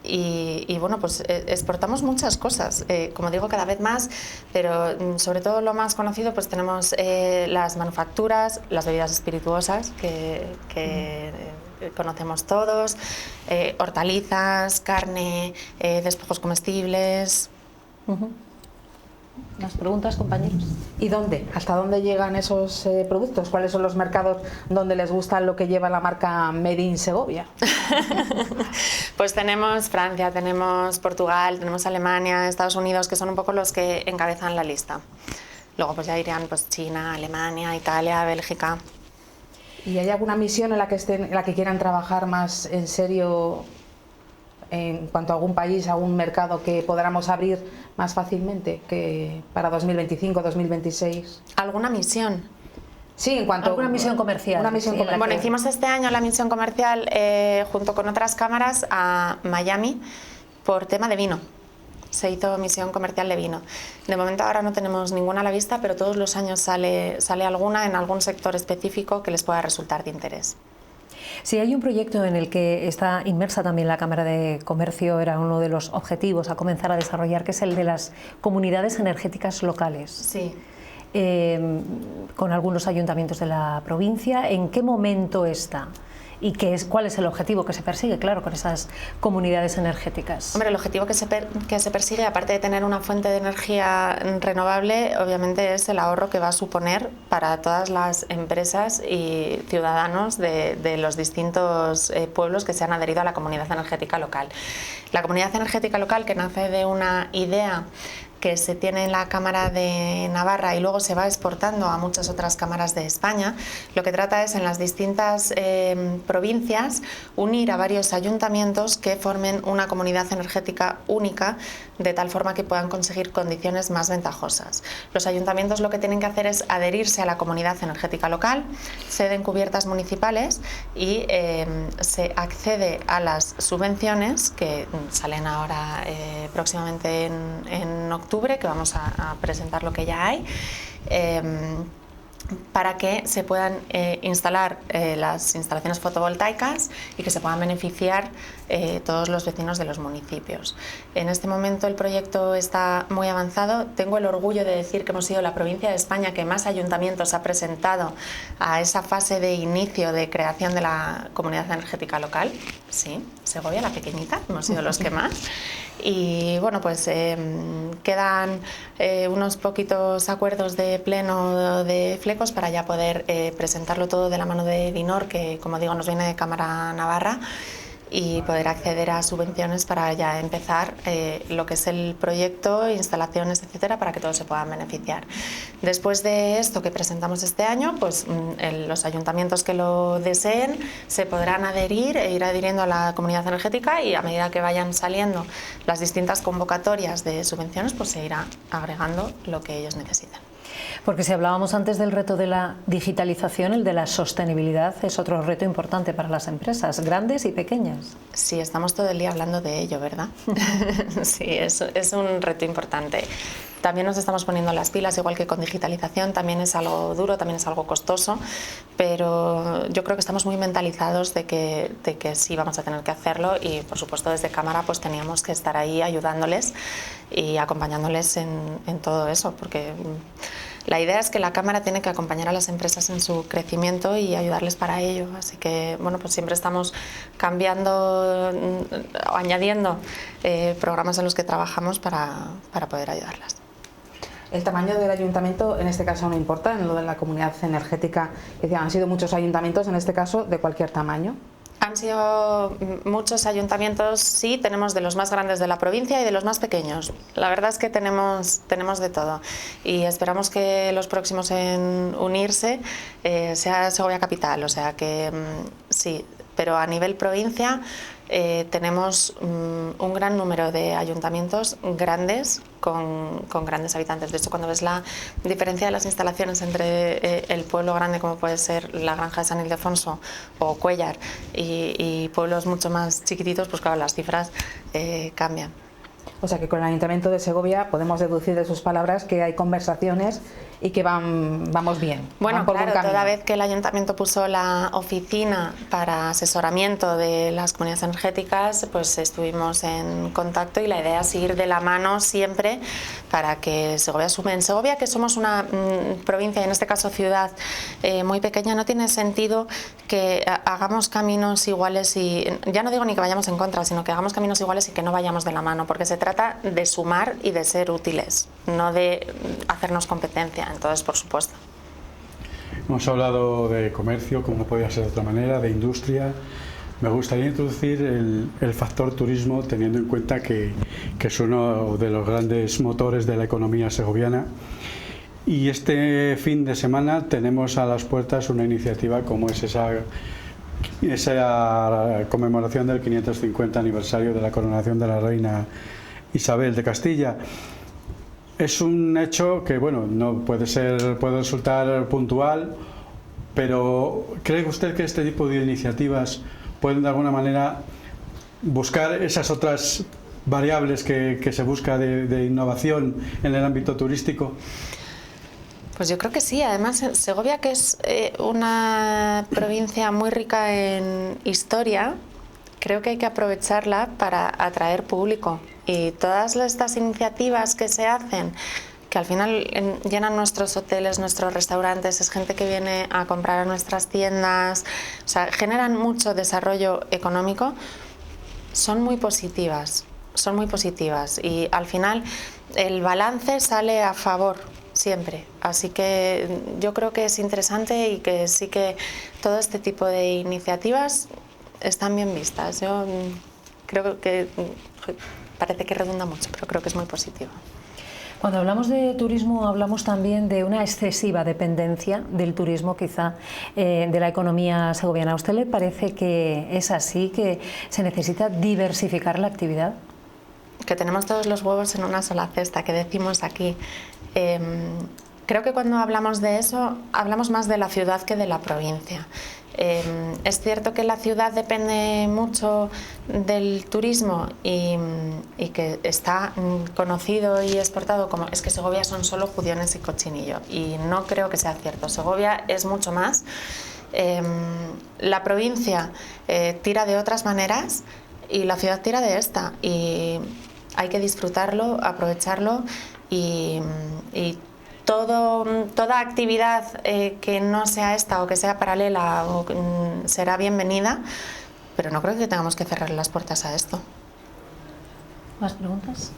Y bueno, pues exportamos muchas cosas, como digo, cada vez más, pero sobre todo lo más conocido, pues tenemos las manufacturas, las bebidas espirituosas que conocemos todos, hortalizas, carne, despojos comestibles. ¿Más preguntas, compañeros? ¿Y dónde? ¿Hasta dónde llegan esos productos? ¿Cuáles son los mercados donde les gusta lo que lleva la marca Made in Segovia? Pues tenemos Francia, tenemos Portugal, tenemos Alemania, Estados Unidos, que son un poco los que encabezan la lista. Luego pues ya irían pues China, Alemania, Italia, Bélgica. ¿Y hay alguna misión en la que quieran trabajar más en serio en cuanto a algún país, algún mercado que podamos abrir más fácilmente que para 2025, 2026? ¿Alguna misión? Sí, en cuanto ¿Alguna misión comercial? Una misión comercial. Bueno, hicimos este año la misión comercial junto con otras cámaras a Miami por tema de vino. Se hizo misión comercial de vino. De momento ahora no tenemos ninguna a la vista, pero todos los años sale alguna en algún sector específico que les pueda resultar de interés. Sí, hay un proyecto en el que está inmersa también la Cámara de Comercio, era uno de los objetivos a comenzar a desarrollar, que es el de las comunidades energéticas locales. Sí. Con algunos ayuntamientos de la provincia. ¿En qué momento está? ¿Y cuál es el objetivo que se persigue, claro, con esas comunidades energéticas? Hombre, el objetivo que se persigue, aparte de tener una fuente de energía renovable, obviamente es el ahorro que va a suponer para todas las empresas y ciudadanos de los distintos pueblos que se han adherido a la comunidad energética local. La comunidad energética local, que nace de una idea que se tiene en la Cámara de Navarra y luego se va exportando a muchas otras cámaras de España, lo que trata es en las distintas provincias unir a varios ayuntamientos que formen una comunidad energética única, de tal forma que puedan conseguir condiciones más ventajosas. Los ayuntamientos lo que tienen que hacer es adherirse a la comunidad energética local, ceden cubiertas municipales y se accede a las subvenciones que salen ahora próximamente en octubre, que vamos a presentar lo que ya hay, para que se puedan instalar las instalaciones fotovoltaicas y que se puedan beneficiar todos los vecinos de los municipios. En este momento el proyecto está muy avanzado. Tengo el orgullo de decir que hemos sido la provincia de España que más ayuntamientos ha presentado a esa fase de inicio de creación de la comunidad energética local. Sí, Segovia, la pequeñita, hemos sido los que más. Y bueno, pues quedan unos poquitos acuerdos de pleno de flecos para ya poder presentarlo todo de la mano de Dinor, que como digo nos viene de Cámara Navarra, y poder acceder a subvenciones para ya empezar lo que es el proyecto, instalaciones, etcétera, para que todos se puedan beneficiar. Después de esto que presentamos este año, pues los ayuntamientos que lo deseen se podrán adherir e ir adhiriendo a la comunidad energética, y a medida que vayan saliendo las distintas convocatorias de subvenciones, pues se irá agregando lo que ellos necesitan. Porque si hablábamos antes del reto de la digitalización, el de la sostenibilidad es otro reto importante para las empresas, grandes y pequeñas. Sí, estamos todo el día hablando de ello, ¿verdad? Sí, es un reto importante. También nos estamos poniendo las pilas, igual que con digitalización, también es algo duro, también es algo costoso, pero yo creo que estamos muy mentalizados de que sí vamos a tener que hacerlo, y por supuesto desde Cámara pues teníamos que estar ahí ayudándoles y acompañándoles en todo eso, porque la idea es que la Cámara tiene que acompañar a las empresas en su crecimiento y ayudarles para ello, así que bueno, pues siempre estamos cambiando o añadiendo programas en los que trabajamos para poder ayudarlas. El tamaño del ayuntamiento en este caso no importa, en lo de la comunidad energética, han sido muchos ayuntamientos, en este caso de cualquier tamaño. Han sido muchos ayuntamientos, sí, tenemos de los más grandes de la provincia y de los más pequeños. La verdad es que tenemos de todo, y esperamos que los próximos en unirse sea Segovia Capital, o sea que sí, pero a nivel provincia tenemos un gran número de ayuntamientos grandes con grandes habitantes. De hecho, cuando ves la diferencia de las instalaciones entre el pueblo grande, como puede ser la Granja de San Ildefonso o Cuéllar, y pueblos mucho más chiquititos, pues claro, las cifras cambian. O sea que con el Ayuntamiento de Segovia podemos deducir de sus palabras que hay conversaciones y que vamos bien. Bueno, van por buen claro, camino. toda vez que el ayuntamiento puso la oficina para asesoramiento de las comunidades energéticas, pues estuvimos en contacto y la idea es ir de la mano siempre para que Segovia sume. En Segovia, que somos una provincia, y en este caso ciudad, muy pequeña, no tiene sentido que hagamos caminos iguales y, ya no digo ni que vayamos en contra, sino que hagamos caminos iguales y que no vayamos de la mano, porque se trata de sumar y de ser útiles, no de hacernos competencia. Entonces, por supuesto. Hemos hablado de comercio, como no podía ser de otra manera, de industria. Me gustaría introducir el factor turismo, teniendo en cuenta que es uno de los grandes motores de la economía segoviana. Y este fin de semana tenemos a las puertas una iniciativa como es esa conmemoración del 550 aniversario de la coronación de la reina Isabel de Castilla. Es un hecho que, bueno, no puede resultar puntual, pero ¿cree usted que este tipo de iniciativas pueden de alguna manera buscar esas otras variables que se busca de innovación en el ámbito turístico? Pues yo creo que sí. Además, Segovia, que es una provincia muy rica en historia, creo que hay que aprovecharla para atraer público. Y todas estas iniciativas que se hacen, que al final llenan nuestros hoteles, nuestros restaurantes, es gente que viene a comprar a nuestras tiendas, o sea, generan mucho desarrollo económico, son muy positivas, y al final el balance sale a favor siempre. Así que yo creo que es interesante y que sí que todo este tipo de iniciativas están bien vistas. Yo creo que parece que redunda mucho, pero creo que es muy positivo. Cuando hablamos de turismo hablamos también de una excesiva dependencia del turismo, quizá, de la economía segoviana. ¿A usted le parece que es así, que se necesita diversificar la actividad? Que tenemos todos los huevos en una sola cesta, que decimos aquí. Creo que cuando hablamos de eso, hablamos más de la ciudad que de la provincia. Es cierto que la ciudad depende mucho del turismo y que está conocido y exportado como es que Segovia son solo judiones y cochinillo, y no creo que sea cierto. Segovia es mucho más. La provincia tira de otras maneras y la ciudad tira de esta, y hay que disfrutarlo, aprovecharlo y toda actividad que no sea esta o que sea paralela será bienvenida, pero no creo que tengamos que cerrar las puertas a esto. ¿Más preguntas?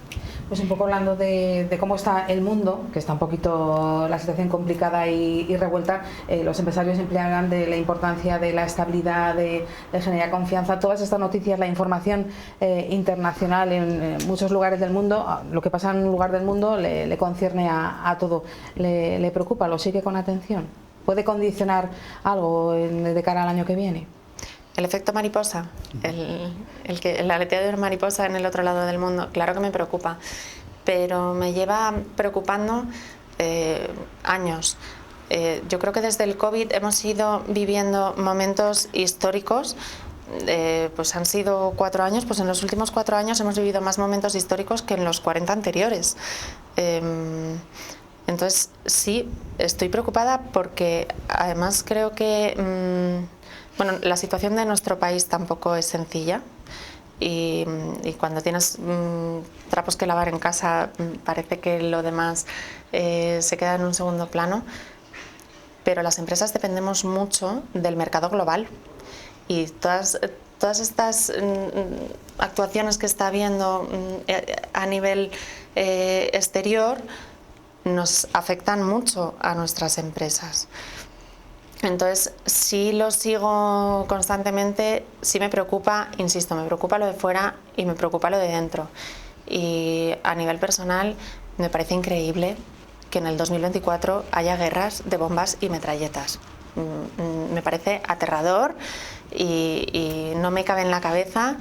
Pues un poco hablando de cómo está el mundo, que está un poquito la situación complicada y revuelta, los empresarios emplean de la importancia de la estabilidad, de generar confianza. Todas estas noticias, la información internacional en muchos lugares del mundo, lo que pasa en un lugar del mundo le concierne a todo. ¿Le preocupa? ¿Lo sigue con atención? ¿Puede condicionar algo de cara al año que viene? El efecto mariposa, el aleteo de mariposa en el otro lado del mundo, claro que me preocupa, pero me lleva preocupando años. Yo creo que desde el COVID hemos ido viviendo momentos históricos, pues han sido 4 años, pues en los últimos 4 años hemos vivido más momentos históricos que en los 40 anteriores. Entonces sí, estoy preocupada porque además creo que bueno, la situación de nuestro país tampoco es sencilla y cuando tienes trapos que lavar en casa parece que lo demás se queda en un segundo plano, pero las empresas dependemos mucho del mercado global y todas estas actuaciones que está habiendo a nivel exterior nos afectan mucho a nuestras empresas. Entonces, sí lo sigo constantemente, sí me preocupa, insisto, me preocupa lo de fuera y me preocupa lo de dentro. Y a nivel personal me parece increíble que en el 2024 haya guerras de bombas y metralletas. Me parece aterrador y no me cabe en la cabeza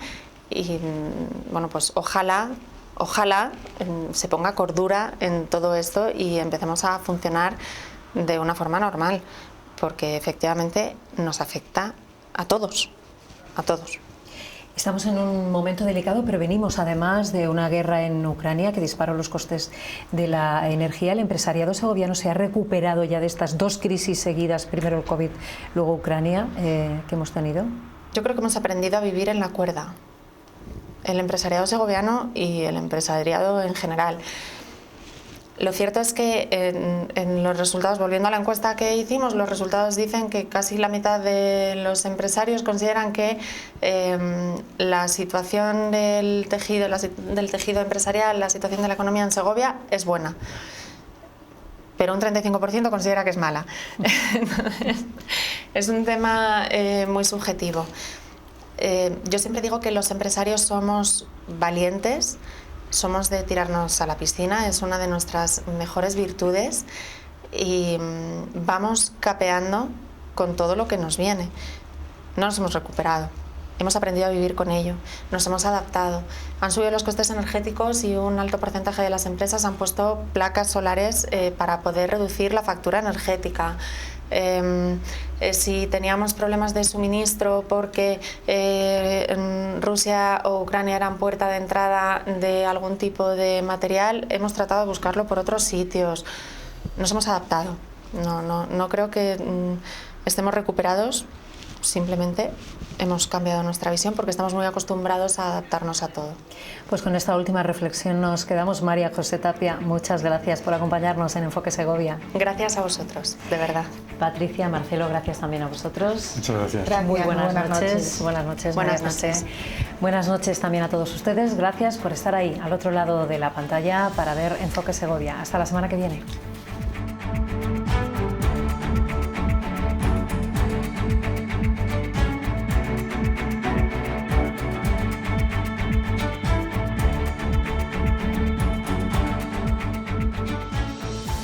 y bueno, pues ojalá se ponga cordura en todo esto y empecemos a funcionar de una forma normal, porque efectivamente nos afecta a todos, a todos. Estamos en un momento delicado, pero venimos además de una guerra en Ucrania que disparó los costes de la energía. El empresariado segoviano se ha recuperado ya de estas dos crisis seguidas, primero el COVID, luego Ucrania, que hemos tenido. Yo creo que hemos aprendido a vivir en la cuerda, el empresariado segoviano y el empresariado en general. Lo cierto es que en los resultados, volviendo a la encuesta que hicimos, los resultados dicen que casi la mitad de los empresarios consideran que la situación del tejido empresarial, la situación de la economía en Segovia es buena, pero un 35% considera que es mala. Entonces, es un tema muy subjetivo. Yo siempre digo que los empresarios somos valientes, somos de tirarnos a la piscina, es una de nuestras mejores virtudes y vamos capeando con todo lo que nos viene. No nos hemos recuperado, hemos aprendido a vivir con ello, nos hemos adaptado. Han subido los costes energéticos y un alto porcentaje de las empresas han puesto placas solares para poder reducir la factura energética. Si teníamos problemas de suministro porque Rusia o Ucrania eran puerta de entrada de algún tipo de material, hemos tratado de buscarlo por otros sitios. Nos hemos adaptado. No creo que estemos recuperados, simplemente hemos cambiado nuestra visión porque estamos muy acostumbrados a adaptarnos a todo. Pues con esta última reflexión nos quedamos. María José Tapia, muchas gracias por acompañarnos en Enfoque Segovia. Gracias a vosotros, de verdad. Patricia, Marcelo, gracias también a vosotros. Muchas gracias. Muy buenas noches. Buenas noches. Buenas noches. Buenas noches también a todos ustedes. Gracias por estar ahí, al otro lado de la pantalla, para ver Enfoque Segovia. Hasta la semana que viene.